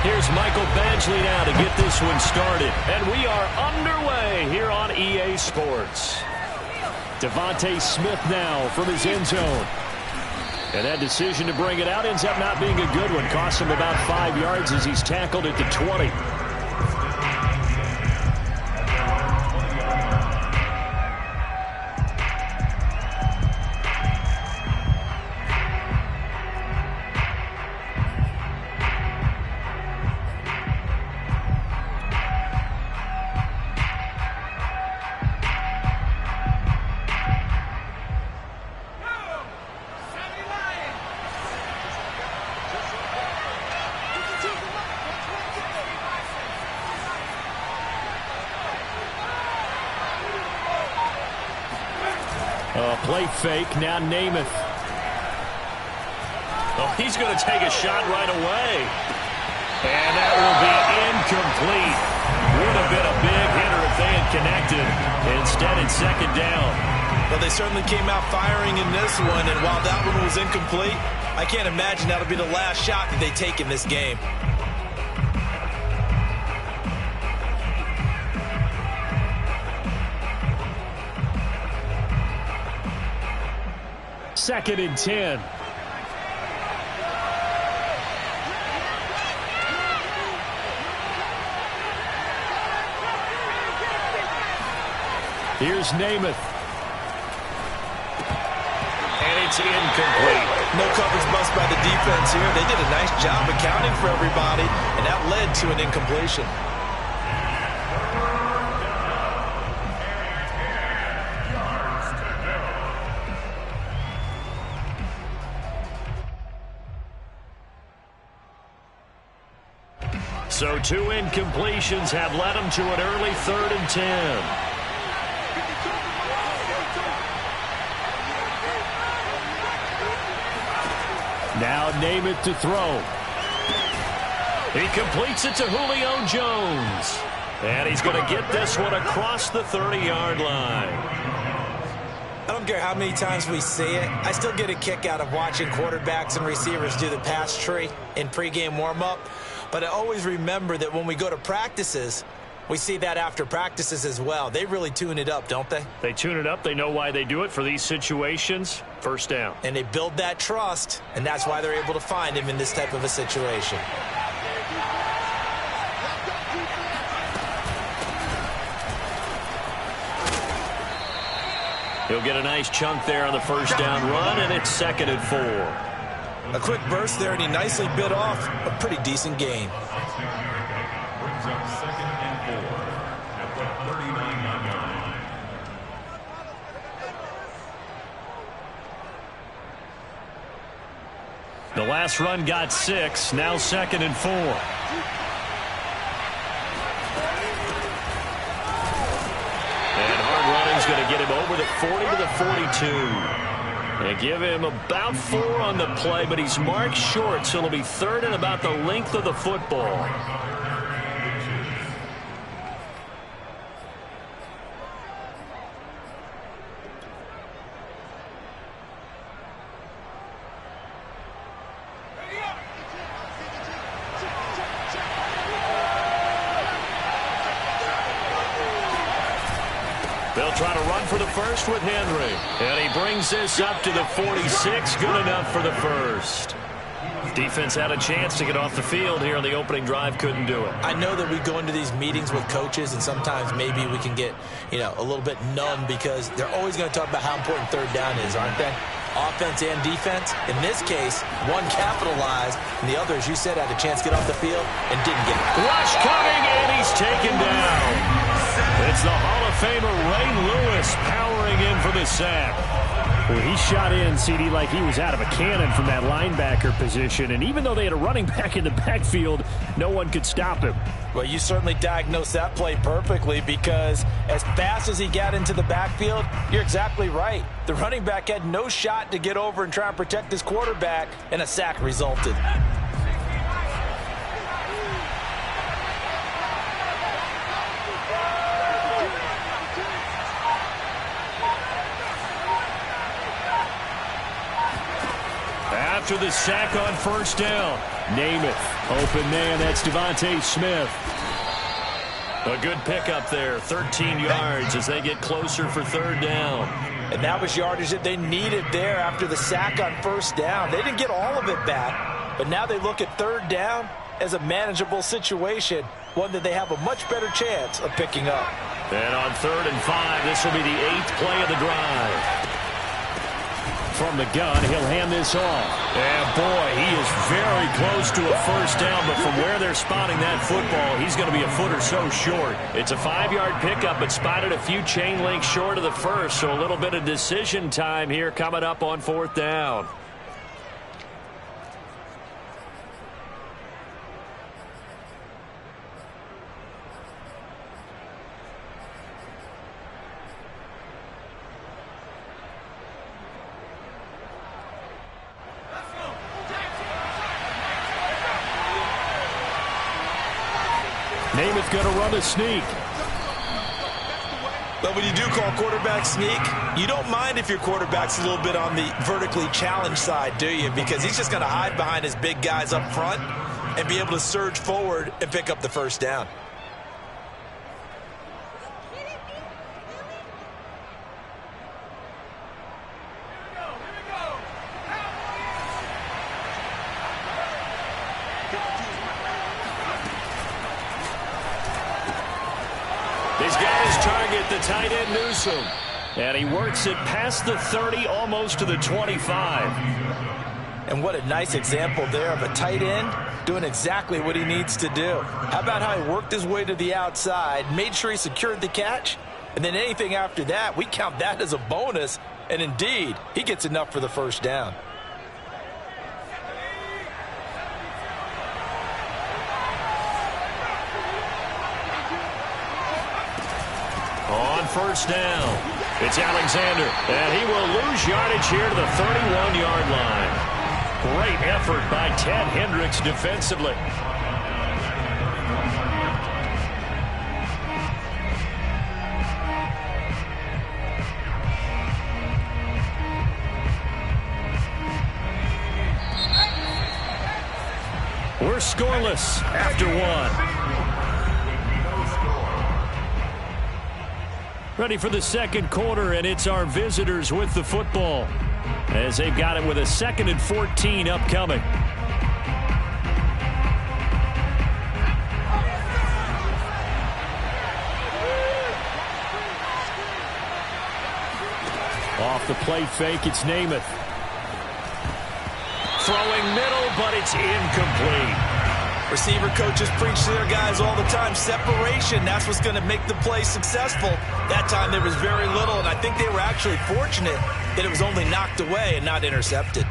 Here's Michael Badgley now to get this one started. And we are underway here on EA Sports. Devontae Smith now from his end zone. And that decision to bring it out ends up not being a good one. Costs him about 5 yards as he's tackled at the 20. Play fake, now Namath. Oh, he's going to take a shot right away. And that will be incomplete. Would have been a big hitter if they had connected. Instead, it's second down. Well, they certainly came out firing in this one, and while that one was incomplete, I can't imagine that'll be the last shot that they take in this game. Second and 10. Here's Namath. And it's incomplete. No coverage bust by the defense here. They did a nice job accounting for everybody, and that led to an incompletion. So 2 incompletions have led them to an early 3rd and 10. Now Namath to throw. He completes it to Julio Jones. And he's going to get this one across the 30-yard line. I don't care how many times we see it. I still get a kick out of watching quarterbacks and receivers do the pass tree in pregame warm-up. But I always remember that when we go to practices, we see that after practices as well. They really tune it up, don't they? They tune it up. They know why they do it for these situations. First down. And they build that trust, and that's why they're able to find him in this type of a situation. He'll get a nice chunk there on the first down run, and it's 2nd and 4. A quick burst there, and he nicely bit off a pretty decent gain. Brings up 2nd and 4 at the 39-yard line. The last run got 6. Now 2nd and 4. And hard running's going to get him over the 40 to the 42. They give him about 4 on the play, but he's marked short, so it'll be 3rd and about the length of the football. They'll try to run for the first with Henry. And he brings this up to the 46. Good enough for the first. Defense had a chance to get off the field here on the opening drive. Couldn't do it. I know that we go into these meetings with coaches, and sometimes maybe we can get, a little bit numb because they're always going to talk about how important 3rd down is, aren't they? Offense and defense. In this case, one capitalized, and the other, as you said, had a chance to get off the field and didn't get it. Rush coming, and he's taken down. It's the Hall of Famer Ray Lewis powering in for the sack. Well, he shot in, CD, like he was out of a cannon from that linebacker position. And even though they had a running back in the backfield, no one could stop him. Well, you certainly diagnosed that play perfectly because as fast as he got into the backfield, you're exactly right. The running back had no shot to get over and try and protect his quarterback, and a sack resulted. after the sack on first down. Namath, open man, that's Devontae Smith. A good pickup there, 13 yards as they get closer for third down. And that was yardage that they needed there after the sack on first down. They didn't get all of it back, but now they look at third down as a manageable situation, one that they have a much better chance of picking up. And on 3rd and 5, this will be the 8th play of the drive. From the gun, he'll hand this off. And boy, he is very close to a first down, but from where they're spotting that football, he's going to be a foot or so short. It's a 5-yard pickup, but spotted a few chain links short of the first, so a little bit of decision time here coming up on 4th down. Namath going to run a sneak. But when you do call quarterback sneak, you don't mind if your quarterback's a little bit on the vertically challenged side, do you? Because he's just going to hide behind his big guys up front and be able to surge forward and pick up the first down. He's got his target, the tight end Newsome. And he works it past the 30, almost to the 25. And what a nice example there of a tight end doing exactly what he needs to do. How about how he worked his way to the outside, made sure he secured the catch, and then anything after that, we count that as a bonus. And indeed, he gets enough for the first down. On first down, it's Alexander, and he will lose yardage here to the 31-yard line. Great effort by Ted Hendricks defensively. We're scoreless after one. Ready for the second quarter, and it's our visitors with the football as they've got it with a 2nd and 14 upcoming. Off the play fake, it's Namath. Throwing middle, but it's incomplete. Receiver coaches preach to their guys all the time. Separation, that's what's going to make the play successful. That time there was very little, and I think they were actually fortunate that it was only knocked away and not intercepted.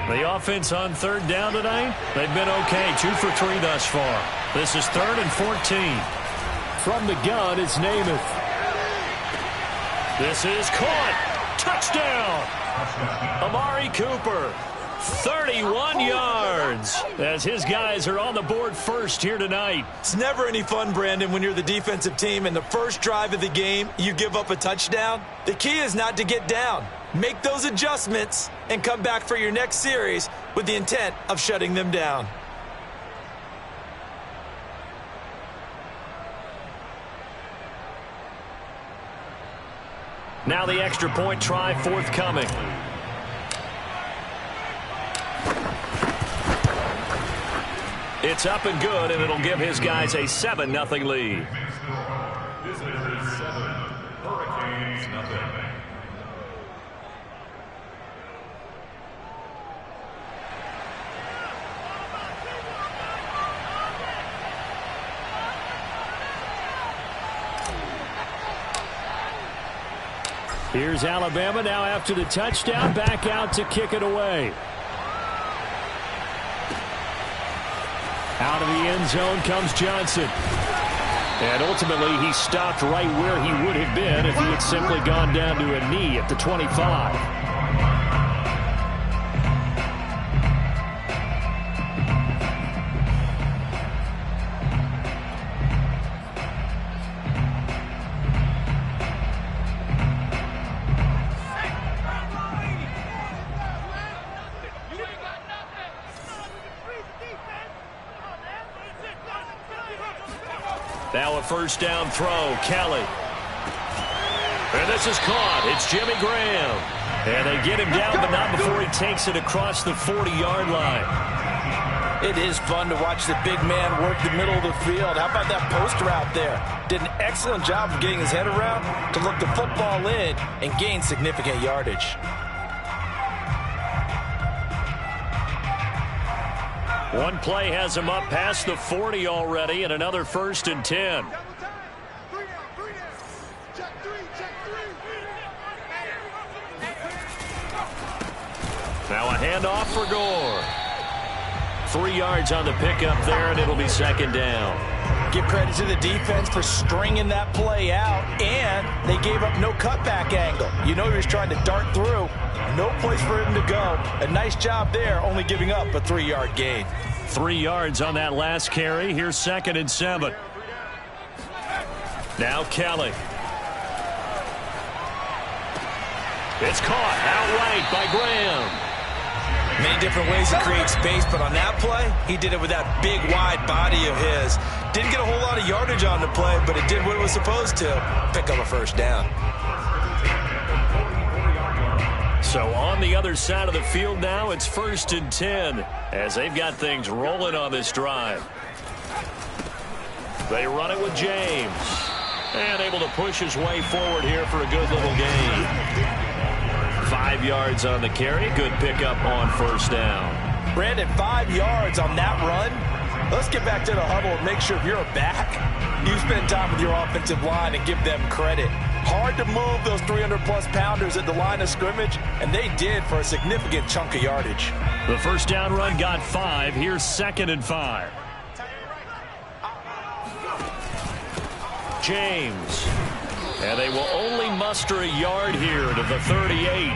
The offense on third down tonight, they've been okay. 2 for 3 thus far. This is 3rd and 14. From the gun, it's Namath. This is caught. Touchdown. Amari Cooper, 31 yards, as his guys are on the board first here tonight. It's never any fun, Brandon, when you're the defensive team and the first drive of the game, you give up a touchdown. The key is not to get down. Make those adjustments and come back for your next series with the intent of shutting them down. Now the extra point try forthcoming. It's up and good, and it'll give his guys a 7-0 lead. This is 7, Hurricanes nothing. Here's Alabama now after the touchdown, back out to kick it away. Out of the end zone comes Johnson. And ultimately, he stopped right where he would have been if he had simply gone down to a knee at the 25. Now a first down throw. Kelly. And this is caught. It's Jimmy Graham. And they get him down, but not before he takes it across the 40-yard line. It is fun to watch the big man work the middle of the field. How about that post route there? Did an excellent job of getting his head around to look the football in and gain significant yardage. One play has him up past the 40 already, and another 1st and 10. Now a handoff for Gore. 3 yards on the pickup there, and it'll be 2nd down. Give credit to the defense for stringing that play out, and they gave up no cutback angle. You know he was trying to dart through. No place for him to go. A nice job there, only giving up a 3-yard gain. 3 yards on that last carry. Here's 2nd and 7. Now Kelly. It's caught outright by Graham. Many different ways to create space, but on that play, he did it with that big, wide body of his. Didn't get a whole lot of yardage on the play, but it did what it was supposed to. Pick up a first down. So on the other side of the field now, it's 1st and 10 as they've got things rolling on this drive. They run it with James. And able to push his way forward here for a good little gain. 5 yards on the carry. Good pickup on 1st down. Brandon, 5 yards on that run. Let's get back to the huddle and make sure if you're back, you spend time with your offensive line and give them credit. Hard to move those 300-plus pounders at the line of scrimmage, and they did for a significant chunk of yardage. The 1st down run got 5. Here's 2nd and 5. James. And they will only muster a yard here to the 38.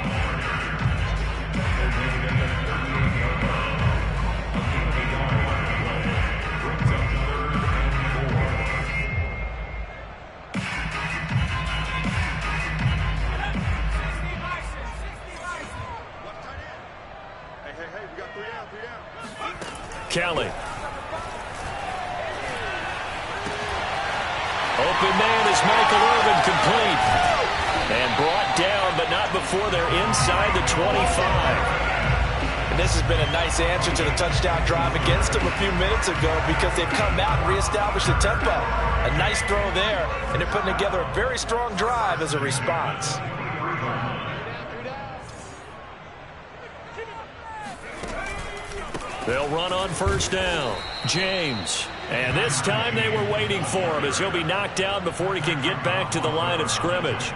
Kelly. Open man is Michael Irvin, complete. And brought down, but not before they're inside the 25. And this has been a nice answer to the touchdown drive against them a few minutes ago because they've come out and reestablished the tempo. A nice throw there, and they're putting together a very strong drive as a response. They'll run on 1st down. James. And this time they were waiting for him as he'll be knocked down before he can get back to the line of scrimmage.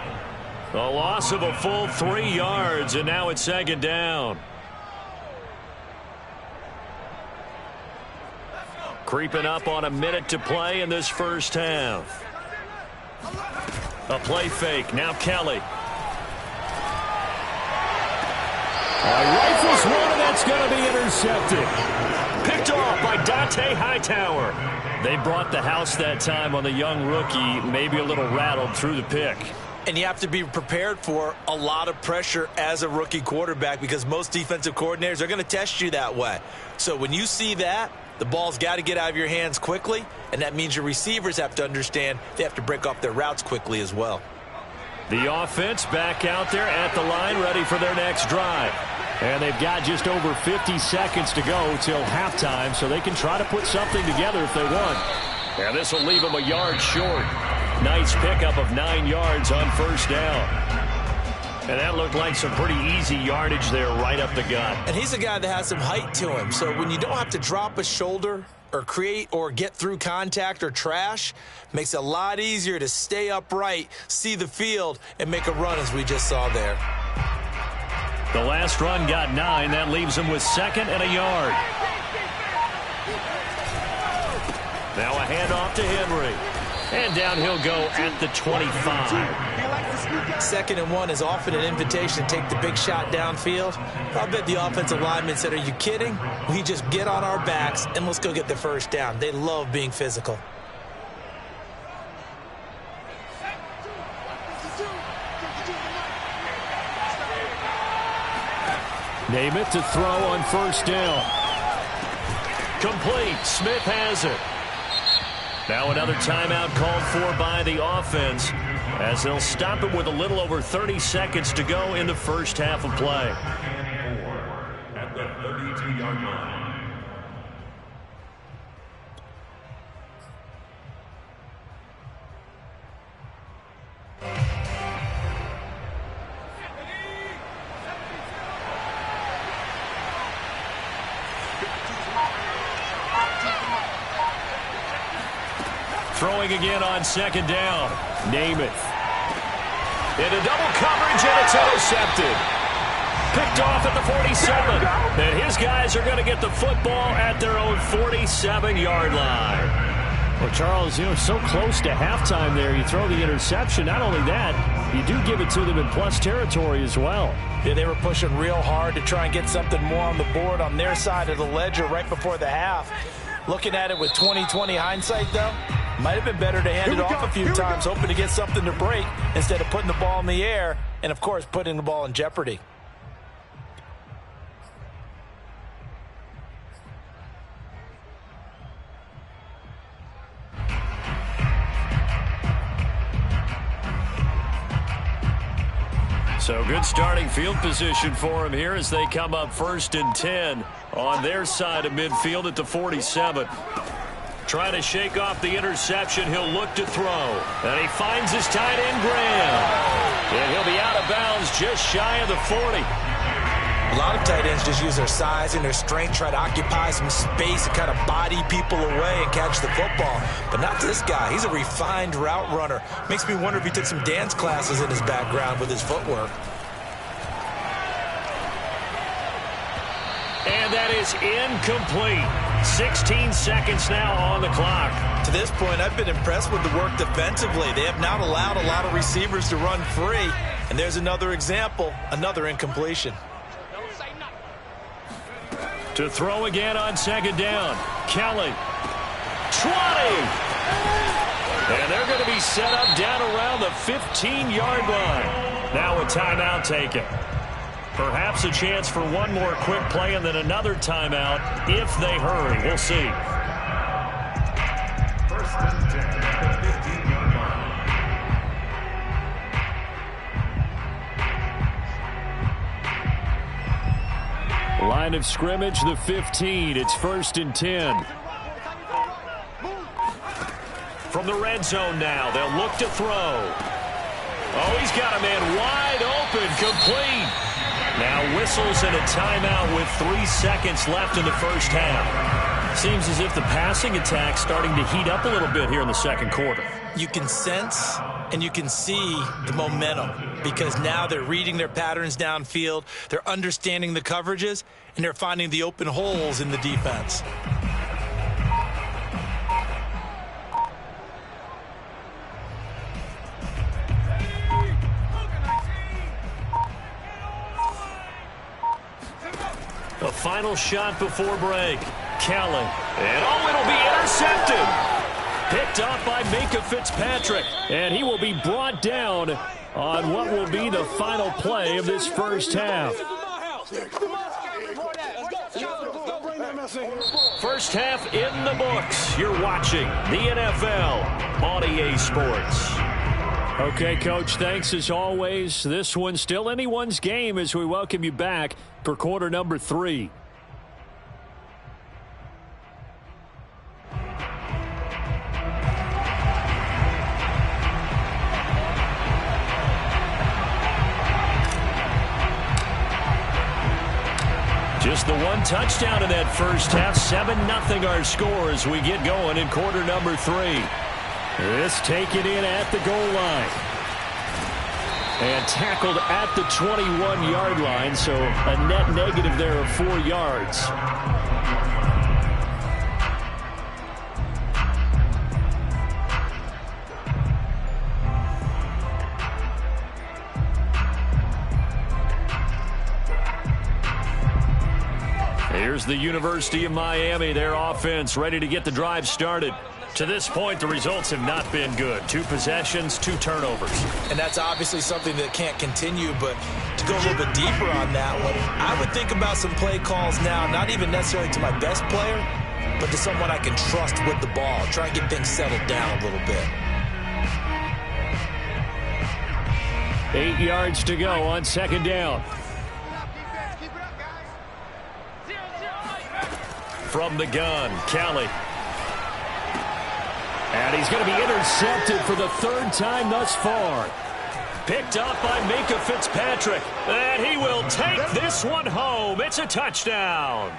A loss of a full 3 yards, and now it's 2nd down. Creeping up on a minute to play in this 1st half. A play fake. Now Kelly. Rifles one, and that's going to be intercepted. Picked off by Dante Hightower. They brought the house that time on the young rookie, maybe a little rattled through the pick. And you have to be prepared for a lot of pressure as a rookie quarterback because most defensive coordinators are going to test you that way. So when you see that, the ball's got to get out of your hands quickly, and that means your receivers have to understand they have to break off their routes quickly as well. The offense back out there at the line, ready for their next drive. And they've got just over 50 seconds to go till halftime, so they can try to put something together if they want. And this will leave them a yard short. Nice pickup of 9 yards on 1st down. And that looked like some pretty easy yardage there right up the gut. And he's a guy that has some height to him, so when you don't have to drop a shoulder or create or get through contact or trash, makes it a lot easier to stay upright, see the field, and make a run as we just saw there. The last run got 9. That leaves him with 2nd and a yard. Now a handoff to Henry. And down he'll go at the 25. 2nd and 1 is often an invitation to take the big shot downfield. I bet the offensive lineman said, are you kidding? We just get on our backs and let's go get the 1st down. They love being physical. Name it to throw on 1st down. Complete. Smith has it. Now another timeout called for by the offense as they'll stop it with a little over 30 seconds to go in the first half of play. At the 32-yard line. Throwing again on second down. Namath. Into double coverage, and it's intercepted. Picked off at the 47. And his guys are going to get the football at their own 47-yard line. Well, Charles, so close to halftime there. You throw the interception. Not only that, you do give it to them in plus territory as well. Yeah, they were pushing real hard to try and get something more on the board on their side of the ledger right before the half. Looking at it with 20/20 hindsight, though, might have been better to hand it off a few times, hoping to get something to break instead of putting the ball in the air and, of course, putting the ball in jeopardy. So good starting field position for him here as they come up 1st and 10 on their side of midfield at the 47. Trying to shake off the interception. He'll look to throw. And he finds his tight end, Graham. And he'll be out of bounds just shy of the 40. A lot of tight ends just use their size and their strength, try to occupy some space and kind of body people away and catch the football. But not this guy. He's a refined route runner. Makes me wonder if he took some dance classes in his background with his footwork. And that is incomplete. 16 seconds now on the clock. To this point, I've been impressed with the work defensively. They have not allowed a lot of receivers to run free. And there's another example, another incompletion. To throw again on second down. Kelly. 20. And they're going to be set up down around the 15-yard line. Now a timeout taken. Perhaps a chance for one more quick play and then another timeout if they hurry. We'll see. 1st and 10 at the 15-yard line. Line of scrimmage, the 15. It's 1st and 10. From the red zone now, they'll look to throw. Oh, he's got a man wide open, complete. Now whistles and a timeout with 3 seconds left in the first half. Seems as if the passing attack's starting to heat up a little bit here in the second quarter. You can sense and you can see the momentum because now they're reading their patterns downfield, they're understanding the coverages, and they're finding the open holes in the defense. The final shot before break. Kelly. And oh, it'll be intercepted. Picked off by Minka Fitzpatrick. And he will be brought down on what will be the final play of this first half. First half in the books. You're watching the NFL on EA Sports. Okay, Coach, thanks as always. This one's still anyone's game as we welcome you back for quarter number 3. Just the one touchdown in that first half. 7-0 our score as we get going in quarter number 3. This taken in at the goal line. And tackled at the 21-yard line, so a net negative there of 4 yards. Here's the University of Miami, their offense ready to get the drive started. To this point, the results have not been good. 2 possessions, 2 turnovers. And that's obviously something that can't continue, but to go a little bit deeper on that one, I would think about some play calls now, not even necessarily to my best player, but to someone I can trust with the ball. Try and get things settled down a little bit. 8 yards to go on second down. From the gun, Kelly. And he's going to be intercepted for the third time thus far. Picked up by Minkah Fitzpatrick. And he will take this one home. It's a touchdown.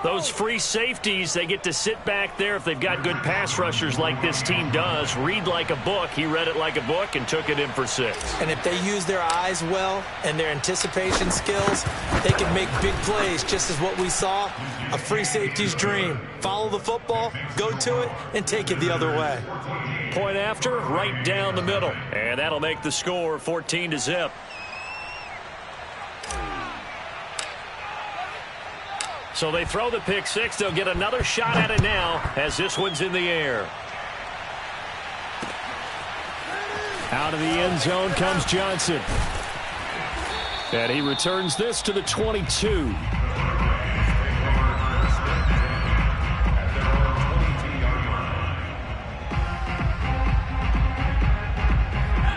Those free safeties, they get to sit back there if they've got good pass rushers like this team does. Read like a book. He read it like a book and took it in for 6. And if they use their eyes well and their anticipation skills, they can make big plays, just as what we saw. A free safety's dream. Follow the football, go to it, and take it the other way. Point after, right down the middle. And that'll make the score 14-0. So they throw the pick 6. They'll get another shot at it now as this one's in the air. Out of the end zone comes Johnson. And he returns this to the 22.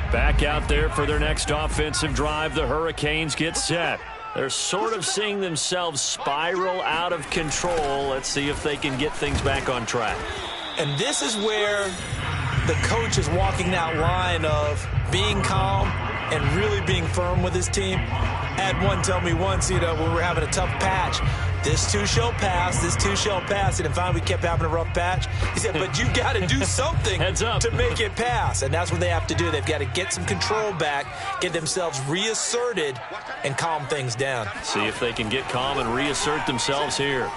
Back out there for their next offensive drive. The Hurricanes get set. They're sort of seeing themselves spiral out of control. Let's see if they can get things back on track. And this is where the coach is walking that line of being calm and really being firm with his team. I had one tell me once, when we were having a tough patch, this too shall pass, this too shall pass. And finally we kept having a rough patch. He said, but you got to do something to make it pass. And that's what they have to do. They've got to get some control back, get themselves reasserted, and calm things down. See if they can get calm and reassert themselves here.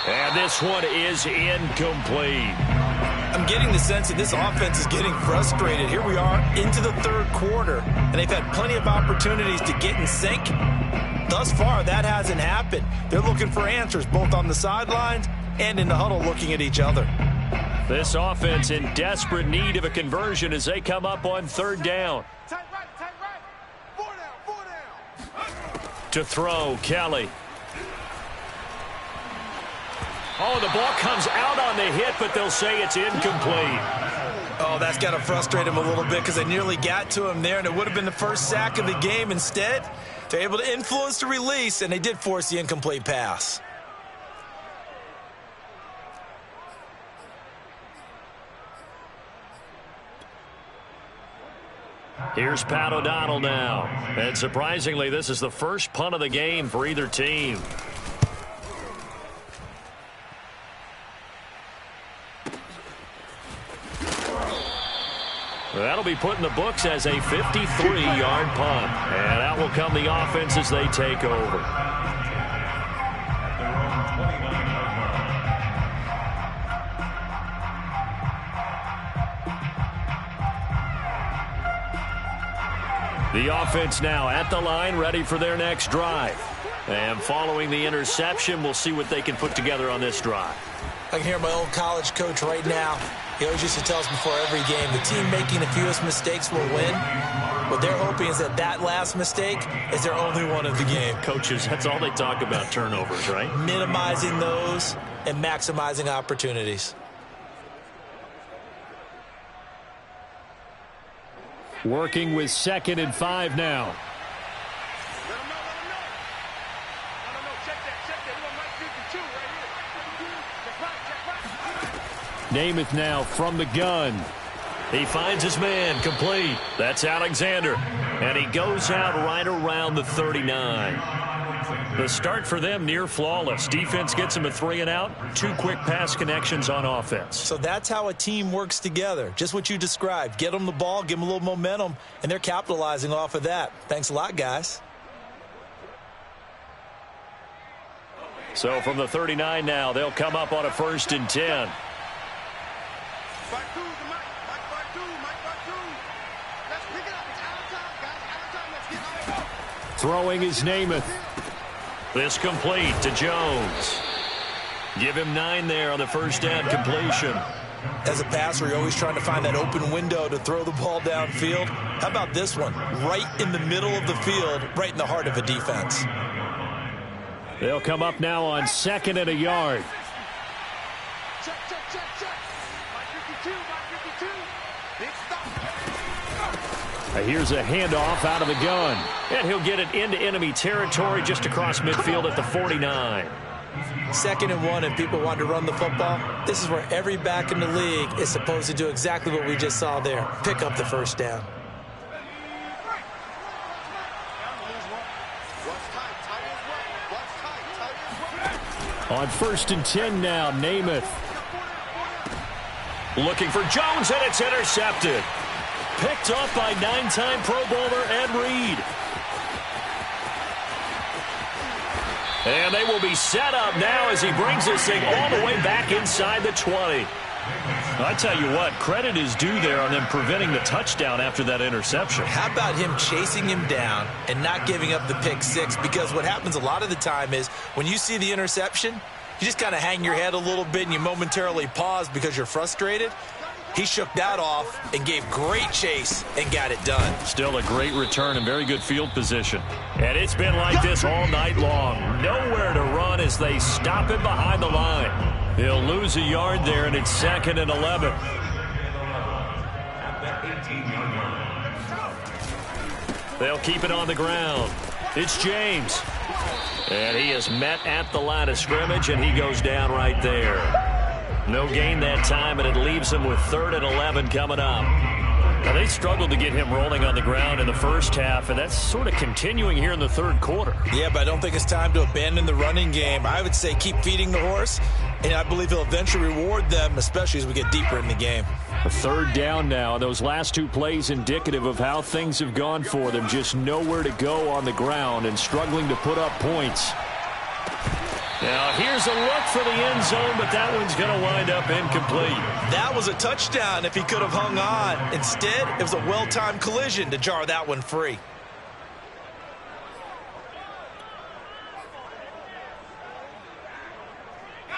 And this one is incomplete. I'm getting the sense that this offense is getting frustrated. Here we are into the third quarter, and they've had plenty of opportunities to get in sync. Thus far, that hasn't happened. They're looking for answers both on the sidelines and in the huddle looking at each other. This offense in desperate need of a conversion as they come up on third down. Tight right. 4 down. To throw, Kelly. Oh, the ball comes out on the hit, but they'll say it's incomplete. Oh, that's got to frustrate him a little bit because they nearly got to him there, and it would have been the first sack of the game. Instead, they're able to influence the release, and they did force the incomplete pass. Here's Pat O'Donnell now. And surprisingly, this is the first punt of the game for either team. That'll be put in the books as a 53-yard punt. And out will come the offense as they take over. The offense now at the line, ready for their next drive. And following the interception, we'll see what they can put together on this drive. I can hear my old college coach right now. He always used to tell us before every game, the team making the fewest mistakes will win. What they're hoping is that that last mistake is their only one of the game. Coaches, that's all they talk about, turnovers, right? Minimizing those and maximizing opportunities. Working with 2nd and 5 now. Namath now from the gun. He finds his man, complete. That's Alexander. And he goes out right around the 39. The start for them near flawless. Defense gets him a 3 and out. 2 quick pass connections on offense. So that's how a team works together. Just what you described. Get them the ball, give them a little momentum, and they're capitalizing off of that. Thanks a lot, guys. So from the 39 now, they'll come up on a 1st and 10. Throwing is Namath. This complete to Jones. Give him 9 there on the first down completion. As a passer, you're always trying to find that open window to throw the ball downfield. How about this one? Right in the middle of the field, right in the heart of a defense. They'll come up now on 2nd and a yard. Check, check, check, check. My 52, my 52. Big stop. Here's a handoff out of the gun. And he'll get it into enemy territory just across midfield at the 49. 2nd and 1, and people want to run the football. This is where every back in the league is supposed to do exactly what we just saw there. Pick up the first down. On 1st and 10 now, Namath. Looking for Jones, and it's intercepted. Picked off by 9-time Pro Bowler Ed Reed. And they will be set up now as he brings this thing all the way back inside the 20. I tell you what, credit is due there on them preventing the touchdown after that interception. How about him chasing him down and not giving up the pick six? Because what happens a lot of the time is when you see the interception, you just kind of hang your head a little bit and you momentarily pause because you're frustrated. He shook that off and gave great chase and got it done. Still a great return and very good field position. And it's been like this all night long. Nowhere to run as they stop him behind the line. He'll lose a yard there, and it's 2nd and 11. They'll keep it on the ground. It's James. And he is met at the line of scrimmage, and he goes down right there. No gain that time, and it leaves him with 3rd and 11 coming up. Now, they struggled to get him rolling on the ground in the first half, and that's sort of continuing here in the 3rd quarter. Yeah, but I don't think it's time to abandon the running game. I would say keep feeding the horse, and I believe he'll eventually reward them, especially as we get deeper in the game. A 3rd down now, and those last 2 plays indicative of how things have gone for them. Just nowhere to go on the ground and struggling to put up points. Now, here's a look for the end zone, but that one's going to wind up incomplete. That was a touchdown if he could have hung on. Instead, it was a well-timed collision to jar that one free.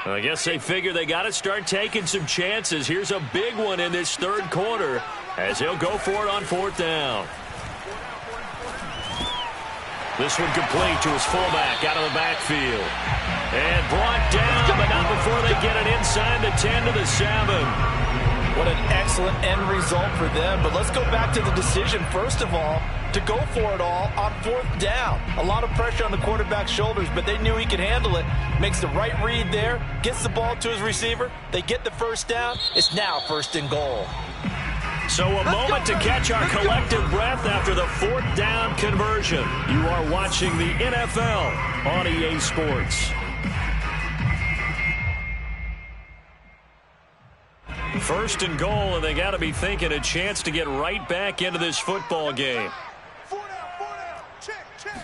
I guess they figure they got to start taking some chances. Here's a big one in this 3rd quarter as he'll go for it on 4th down. This one complete to his fullback out of the backfield. And brought down, but not before they get it inside the 10 to the 7. What an excellent end result for them. But let's go back to the decision, first of all, to go for it all on 4th down. A lot of pressure on the quarterback's shoulders, but they knew he could handle it. Makes the right read there, gets the ball to his receiver. They get the first down. It's now 1st and goal. So a moment to catch our collective breath after the 4th down conversion. You are watching the NFL on EA Sports. 1st and goal, and they got to be thinking a chance to get right back into this football game. 4 down. Check, check.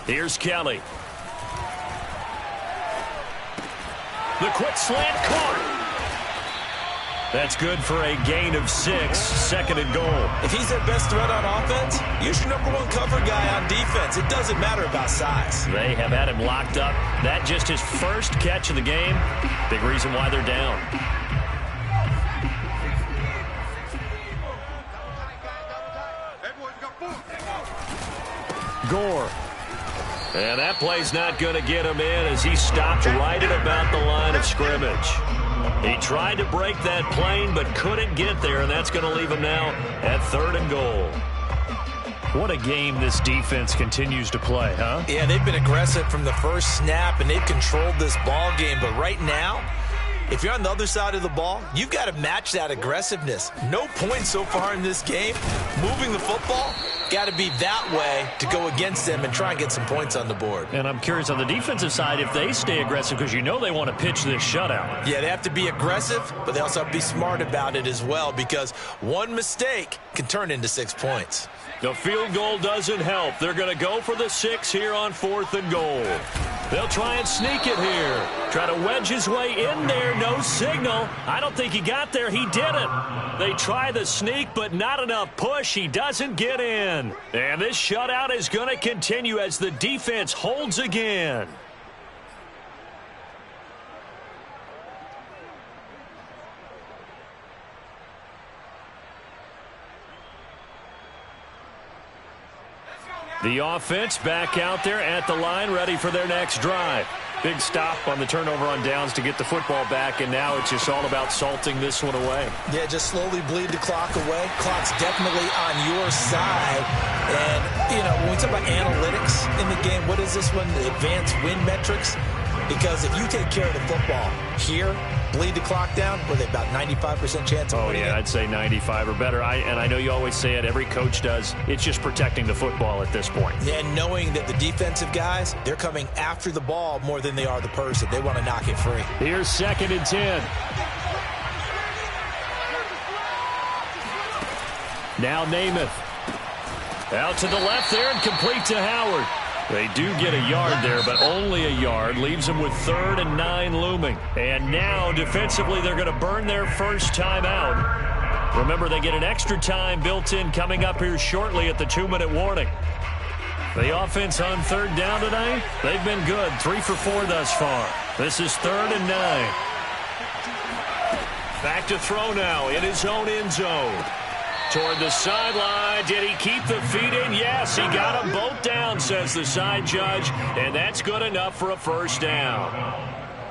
Here's Kelly. The quick slant caught. That's good for a gain of 6, 2nd and goal. If he's their best threat on offense, use your #1 cover guy on defense. It doesn't matter about size. They have had him locked up. That just his first catch of the game. Big reason why they're down. Gore. And that play's not going to get him in as he stopped right at about the line of scrimmage. He tried to break that plane but couldn't get there, and that's going to leave him now at 3rd and goal. What a game this defense continues to play, huh? Yeah, they've been aggressive from the first snap, and they've controlled this ball game. But right now, if you're on the other side of the ball, you've got to match that aggressiveness. No points so far in this game. Moving the football, got to be that way to go against them and try and get some points on the board. And I'm curious on the defensive side if they stay aggressive because you know they want to pitch this shutout. Yeah, they have to be aggressive, but they also have to be smart about it as well because one mistake can turn into 6 points. The field goal doesn't help. They're going to go for the 6 here on 4th and goal. They'll try and sneak it here. Try to wedge his way in there. No signal. I don't think he got there. He didn't. They try the sneak, but not enough push. He doesn't get in. And this shutout is going to continue as the defense holds again. The offense back out there at the line, ready for their next drive. Big stop on the turnover on downs to get the football back, and now it's just all about salting this one away. Yeah, just slowly bleed the clock away. Clock's definitely on your side. And, you know, when we talk about analytics in the game, what is this one? The advanced win metrics? Because if you take care of the football here, bleed the clock down, were they about 95% chance of winning it? I'd say 95 or better. And I know you always say it, every coach does. It's just protecting the football at this point. And knowing that the defensive guys, they're coming after the ball more than they are the person. They want to knock it free. Here's 2nd and 10. Now Namath. Out to the left there and complete to Howard. They do get a yard there, but only a yard. Leaves them with 3rd and 9 looming. And now, defensively, they're going to burn their first timeout. Remember, they get an extra time built in coming up here shortly at the 2-minute warning. The offense on 3rd down tonight, they've been good. 3 for 4 thus far. This is 3rd and 9. Back to throw now in his own end zone. Toward the sideline. Did he keep the feet in? Yes, he got them both down, says the side judge, and that's good enough for a first down.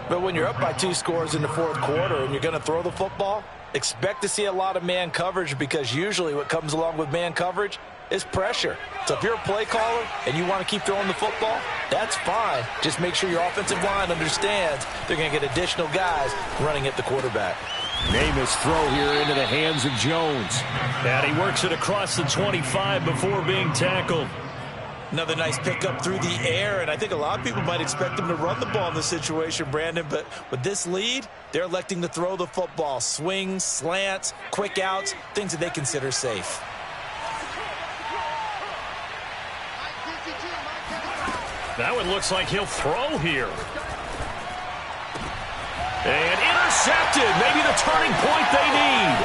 But when you're up by 2 scores in the 4th quarter and you're going to throw the football, expect to see a lot of man coverage, because usually what comes along with man coverage is pressure. So if you're a play caller and you want to keep throwing the football, that's fine. Just make sure your offensive line understands they're going to get additional guys running at the quarterback. Namath's throw here into the hands of Jones. And he works it across the 25 before being tackled. Another nice pickup through the air, and I think a lot of people might expect them to run the ball in this situation, Brandon, but with this lead, they're electing to throw the football. Swings, slants, quick outs, things that they consider safe. That one looks like he'll throw here. And intercepted. Maybe the turning point they need.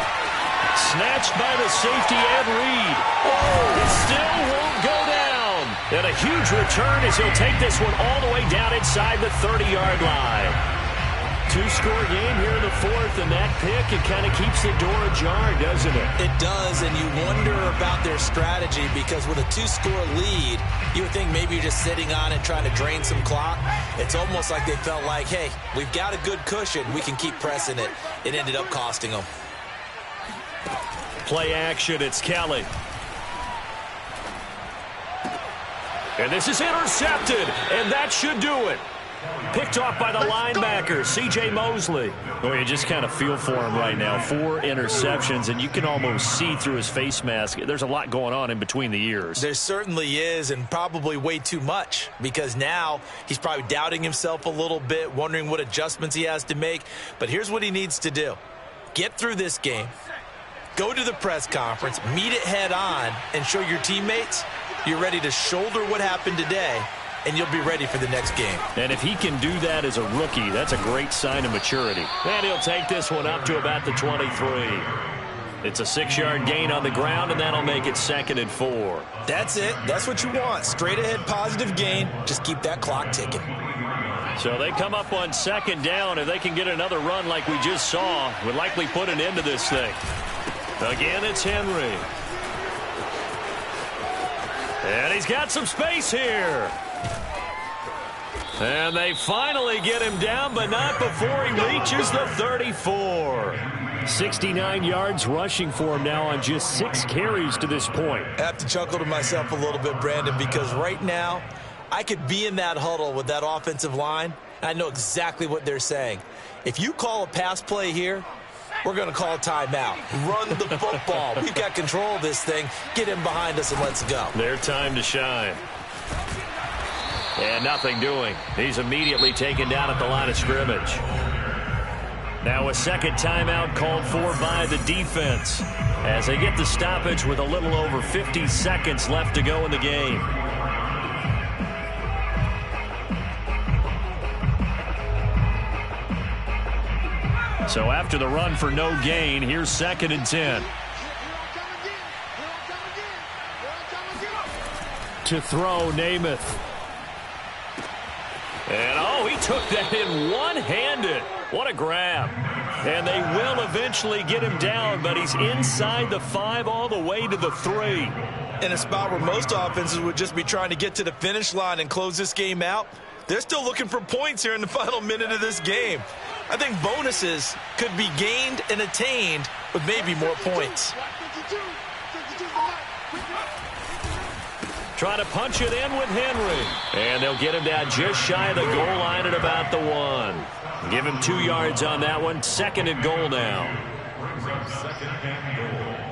Snatched by the safety Ed Reed. Oh, it still won't go down. And a huge return as he'll take this one all the way down inside the 30-yard line. 2-score game here in the 4th, and that pick, it kind of keeps the door ajar, doesn't it? It does, and you wonder about their strategy, because with a 2-score lead, you would think maybe you're just sitting on it trying to drain some clock. It's almost like they felt like, hey, we've got a good cushion. We can keep pressing it. It ended up costing them. Play action, it's Kelly. And this is intercepted, and that should do it. Picked off by the linebacker, C.J. Mosley. Well, you just kind of feel for him right now. 4 interceptions, and you can almost see through his face mask. There's a lot going on in between the ears. There certainly is, and probably way too much, because now he's probably doubting himself a little bit, wondering what adjustments he has to make. But here's what he needs to do. Get through this game, go to the press conference, meet it head on, and show your teammates you're ready to shoulder what happened today, and you'll be ready for the next game. And if he can do that as a rookie, that's a great sign of maturity. And he'll take this one up to about the 23. It's a 6-yard gain on the ground, and that'll make it 2nd and 4. That's it. That's what you want. Straight ahead positive gain. Just keep that clock ticking. So they come up on 2nd down. If they can get another run like we just saw, would likely put an end to this thing. Again, it's Henry. And he's got some space here. And they finally get him down, but not before he reaches the 34. 69 yards rushing for him now on just 6 carries to this point. I have to chuckle to myself a little bit, Brandon, because right now I could be in that huddle with that offensive line. I know exactly what they're saying. If you call a pass play here, we're going to call a timeout. Run the football. We've got control of this thing. Get him behind us and let's go. Their time to shine. And nothing doing. He's immediately taken down at the line of scrimmage. Now a second timeout called for by the defense as they get the stoppage with a little over 50 seconds left to go in the game. So after the run for no gain, here's 2nd and 10. To throw, Namath. And, oh, he took that in one-handed. What a grab. And they will eventually get him down, but he's inside the 5 all the way to the 3. in a spot where most offenses would just be trying to get to the finish line and close this game out. They're still looking for points here in the final minute of this game. I think bonuses could be gained and attained with maybe more points. Trying to punch it in with Henry. And they'll get him down just shy of the goal line at about the 1. Give him 2 yards on that one. 2nd and goal now. Brings up 2nd and goal.